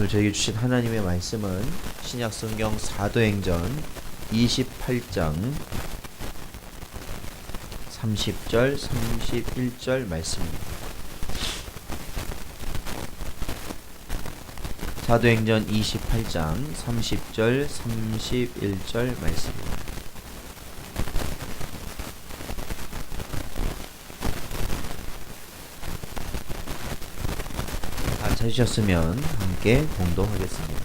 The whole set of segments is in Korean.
오늘 저에게 주신 하나님의 말씀은 신약성경 사도행전 28장 30절 31절 말씀입니다. 사도행전 28장 30절 31절 말씀입니다. 다 찾으셨으면 함께 봉독하겠습니다.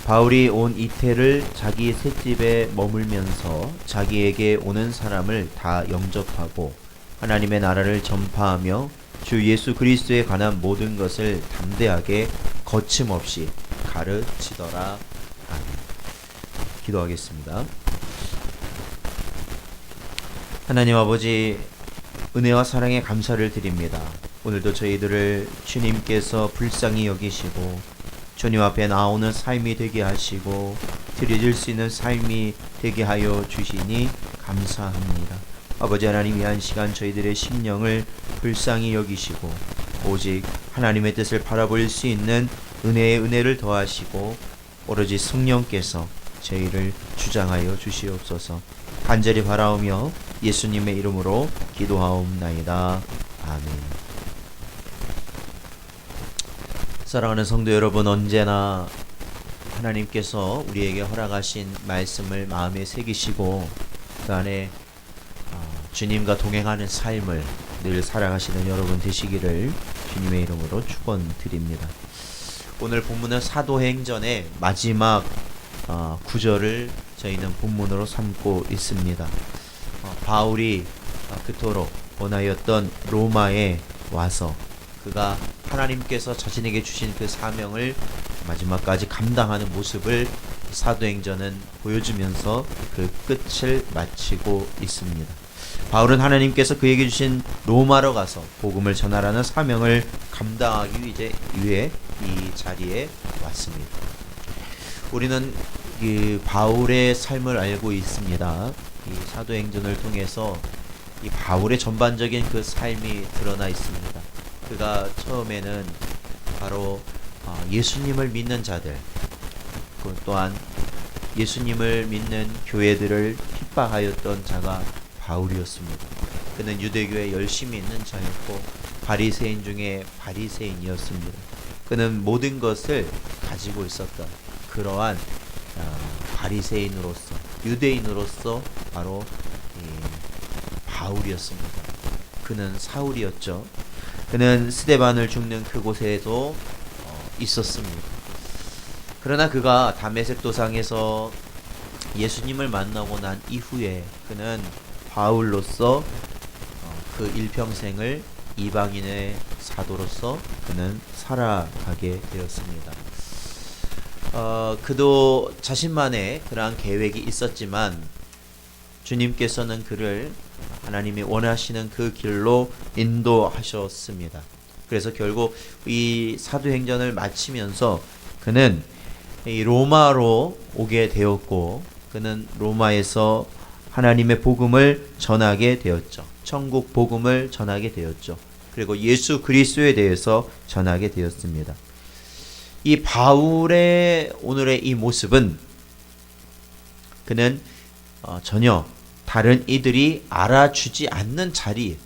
바울이 온 이태를 자기 셋집에 머물면서 자기에게 오는 사람을 다 영접하고 하나님의 나라를 전파하며 주 예수 그리스도에 관한 모든 것을 담대하게 거침없이 가르치더라. 아멘. 기도하겠습니다. 하나님 아버지, 은혜와 사랑에 감사를 드립니다. 오늘도 저희들을 주님께서 불쌍히 여기시고 주님 앞에 나오는 삶이 되게 하시고 드려질 수 있는 삶이 되게 하여 주시니 감사합니다. 아버지 하나님, 이 한 시간 저희들의 심령을 불쌍히 여기시고 오직 하나님의 뜻을 바라볼 수 있는 은혜의 은혜를 더하시고 오로지 성령께서 저희를 주장하여 주시옵소서. 간절히 바라오며 예수님의 이름으로 기도하옵나이다. 아멘. 사랑하는 성도 여러분, 언제나 하나님께서 우리에게 허락하신 말씀을 마음에 새기시고 그 안에 주님과 동행하는 삶을 늘 살아가시는 여러분 되시기를 주님의 이름으로 축원드립니다. 오늘 본문은 사도행전의 마지막 구절을 저희는 본문으로 삼고 있습니다. 바울이 그토록 원하였던 로마에 와서 그가 하나님께서 자신에게 주신 그 사명을 마지막까지 감당하는 모습을 사도행전은 보여주면서 그 끝을 마치고 있습니다. 바울은 하나님께서 그에게 주신 로마로 가서 복음을 전하라는 사명을 감당하기 위해 이 자리에 왔습니다. 우리는 이 바울의 삶을 알고 있습니다. 이 사도행전을 통해서 이 바울의 전반적인 그 삶이 드러나 있습니다. 그가 처음에는 바로 예수님을 믿는 자들, 그 또한 예수님을 믿는 교회들을 핍박하였던 자가 바울이었습니다. 그는 유대교에 열심히 있는 자였고 바리새인 중에 바리새인이었습니다. 그는 모든 것을 가지고 있었던 그러한 바리새인으로서, 유대인으로서 바로 바울이었습니다. 그는 사울이었죠. 그는 스데반을 죽는 그곳에도 있었습니다. 그러나 그가 다메섹 도상에서 예수님을 만나고 난 이후에 그는 바울로서 그 일평생을 이방인의 사도로서 그는 살아가게 되었습니다. 그도 자신만의 그러한 계획이 있었지만 주님께서는 그를 하나님이 원하시는 그 길로 인도하셨습니다. 그래서 결국 이 사도행전을 마치면서 그는 이 로마로 오게 되었고 그는 로마에서 하나님의 복음을 전하게 되었죠. 천국 복음을 전하게 되었죠. 그리고 예수 그리스도에 대해서 전하게 되었습니다. 이 바울의 오늘의 이 모습은 그는 전혀 다른 이들이 알아주지 않는 자리,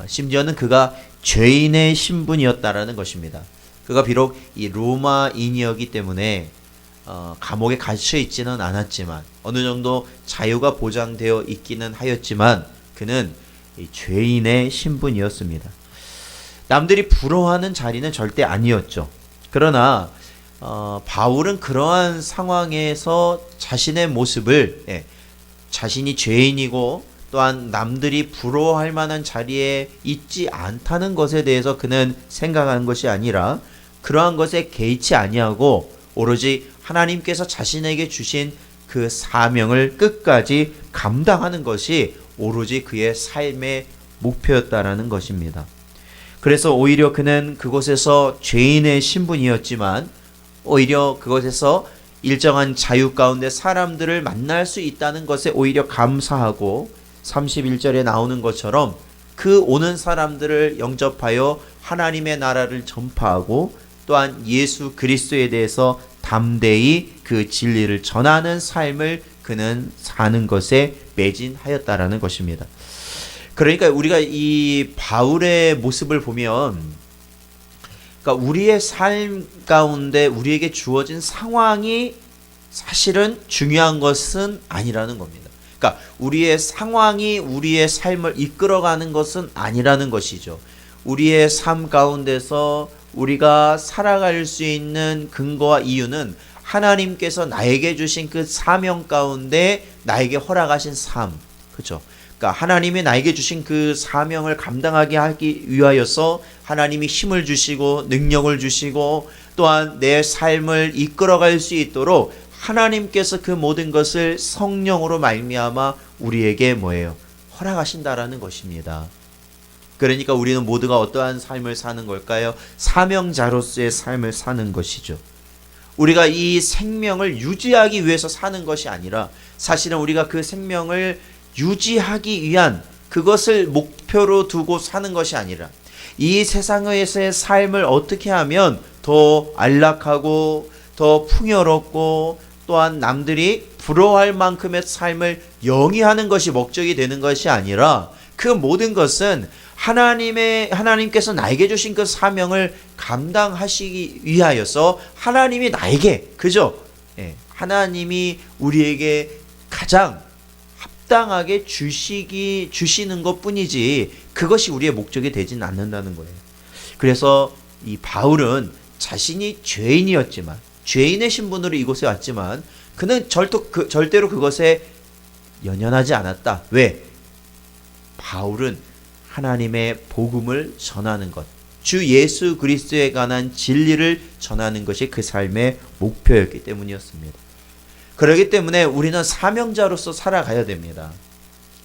심지어는 그가 죄인의 신분이었다라는 것입니다. 그가 비록 이 로마인이었기 때문에 감옥에 갇혀 있지는 않았지만 어느 정도 자유가 보장되어 있기는 하였지만 그는 이 죄인의 신분이었습니다. 남들이 부러워하는 자리는 절대 아니었죠. 그러나 바울은 그러한 상황에서 자신의 모습을 자신이 죄인이고 또한 남들이 부러워할 만한 자리에 있지 않다는 것에 대해서 그는 생각하는 것이 아니라 그러한 것에 개의치 아니하고 오로지 하나님께서 자신에게 주신 그 사명을 끝까지 감당하는 것이 오로지 그의 삶의 목표였다라는 것입니다. 그래서 오히려 그는 그곳에서 죄인의 신분이었지만 오히려 그곳에서 일정한 자유 가운데 사람들을 만날 수 있다는 것에 오히려 감사하고 31절에 나오는 것처럼 그 오는 사람들을 영접하여 하나님의 나라를 전파하고 또한 예수 그리스도에 대해서 담대히 그 진리를 전하는 삶을 그는 사는 것에 매진하였다라는 것입니다. 그러니까 우리가 이 바울의 모습을 보면, 그러니까 우리의 삶 가운데 우리에게 주어진 상황이 사실은 중요한 것은 아니라는 겁니다. 그러니까 우리의 상황이 우리의 삶을 이끌어가는 것은 아니라는 것이죠. 우리의 삶 가운데서 우리가 살아갈 수 있는 근거와 이유는 하나님께서 나에게 주신 그 사명 가운데 나에게 허락하신 삶, 그렇죠? 그러니까 하나님이 나에게 주신 그 사명을 감당하게 하기 위하여서 하나님이 힘을 주시고 능력을 주시고 또한 내 삶을 이끌어갈 수 있도록 하나님께서 그 모든 것을 성령으로 말미암아 우리에게 뭐예요? 허락하신다라는 것입니다. 그러니까 우리는 모두가 어떠한 삶을 사는 걸까요? 사명자로서의 삶을 사는 것이죠. 우리가 이 생명을 유지하기 위해서 사는 것이 아니라 사실은 우리가 그 생명을 유지하기 위한 그것을 목표로 두고 사는 것이 아니라 이 세상에서의 삶을 어떻게 하면 더 안락하고 더 풍요롭고 또한 남들이 부러워할 만큼의 삶을 영위하는 것이 목적이 되는 것이 아니라 그 모든 것은 하나님께서 나에게 주신 그 사명을 감당하시기 위하여서 하나님이 나에게, 그죠? 하나님이 우리에게 가장 합당하게 주시는 것 뿐이지 그것이 우리의 목적이 되진 않는다는 거예요. 그래서 이 바울은 자신이 죄인이었지만, 죄인의 신분으로 이곳에 왔지만 그는 절대로 그것에 연연하지 않았다. 왜? 바울은 하나님의 복음을 전하는 것, 주 예수 그리스도에 관한 진리를 전하는 것이 그 삶의 목표였기 때문이었습니다. 그렇기 때문에 우리는 사명자로서 살아가야 됩니다.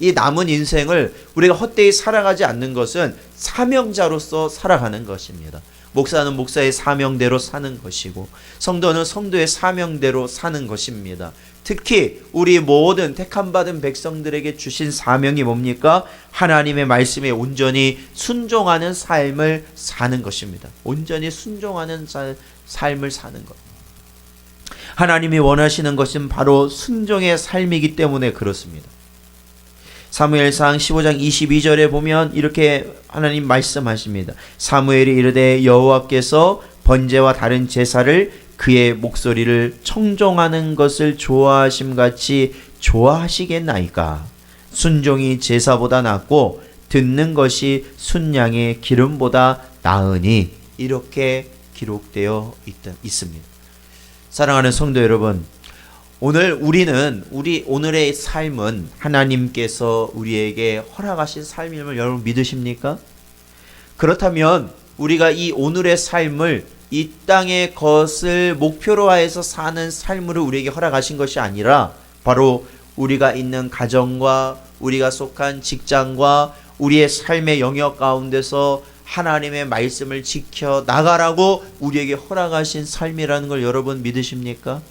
이 남은 인생을 우리가 헛되이 살아가지 않는 것은 사명자로서 살아가는 것입니다. 목사는 목사의 사명대로 사는 것이고 성도는 성도의 사명대로 사는 것입니다. 특히 우리 모든 택함받은 백성들에게 주신 사명이 뭡니까? 하나님의 말씀에 온전히 순종하는 삶을 사는 것입니다. 온전히 순종하는 삶을 사는 것. 하나님이 원하시는 것은 바로 순종의 삶이기 때문에 그렇습니다. 사무엘상 15장 22절에 보면 이렇게 하나님 말씀하십니다. 사무엘이 이르되 여호와께서 번제와 다른 제사를 그의 목소리를 청종하는 것을 좋아하심같이 좋아하시겠나이까. 순종이 제사보다 낫고 듣는 것이 순양의 기름보다 나으니. 이렇게 기록되어 있습니다. 사랑하는 성도 여러분, 오늘의 삶은 하나님께서 우리에게 허락하신 삶임을 여러분 믿으십니까? 그렇다면 우리가 이 오늘의 삶을 이 땅의 것을 목표로 하여서 사는 삶으로 우리에게 허락하신 것이 아니라 바로 우리가 있는 가정과 우리가 속한 직장과 우리의 삶의 영역 가운데서 하나님의 말씀을 지켜 나가라고 우리에게 허락하신 삶이라는 걸 여러분 믿으십니까?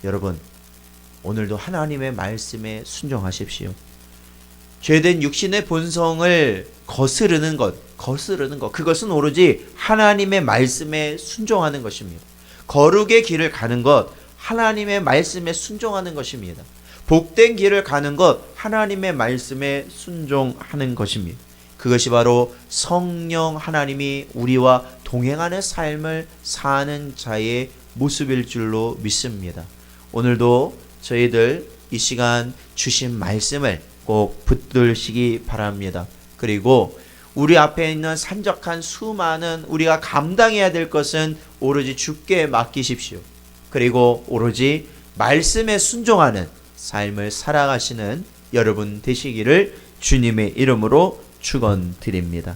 여러분, 오늘도 하나님의 말씀에 순종하십시오. 죄된 육신의 본성을 거스르는 것, 그것은 오로지 하나님의 말씀에 순종하는 것입니다. 거룩의 길을 가는 것, 하나님의 말씀에 순종하는 것입니다. 복된 길을 가는 것, 하나님의 말씀에 순종하는 것입니다. 그것이 바로 성령 하나님이 우리와 동행하는 삶을 사는 자의 모습일 줄로 믿습니다. 오늘도 저희들 이 시간 주신 말씀을 꼭 붙들시기 바랍니다. 그리고 우리 앞에 있는 산적한 수많은 우리가 감당해야 될 것은 오로지 주께 맡기십시오. 그리고 오로지 말씀에 순종하는 삶을 살아가시는 여러분 되시기를 주님의 이름으로 축원드립니다.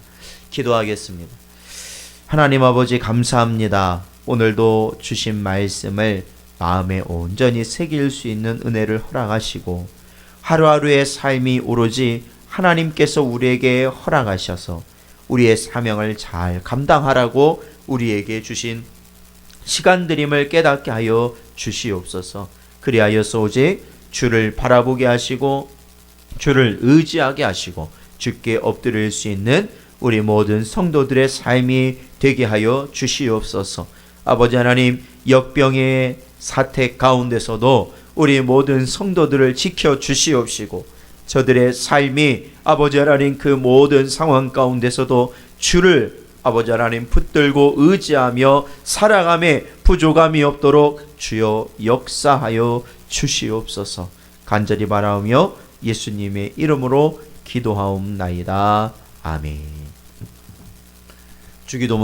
기도하겠습니다. 하나님 아버지 감사합니다. 오늘도 주신 말씀을 마음에 온전히 새길 수 있는 은혜를 허락하시고 하루하루의 삶이 오로지 하나님께서 우리에게 허락하셔서 우리의 사명을 잘 감당하라고 우리에게 주신 시간들임을 깨닫게 하여 주시옵소서. 그리하여서 오직 주를 바라보게 하시고 주를 의지하게 하시고 주께 엎드릴 수 있는 우리 모든 성도들의 삶이 되게 하여 주시옵소서. 아버지 하나님, 역병의 사태 가운데서도 우리 모든 성도들을 지켜 주시옵시고, 저들의 삶이 아버지 하나님 그 모든 상황 가운데서도 주를 아버지 하나님 붙들고 의지하며 살아감에 부족함이 없도록 주여 역사하여 주시옵소서. 간절히 바라오며 예수님의 이름으로 기도하옵나이다. 아멘. 주기도문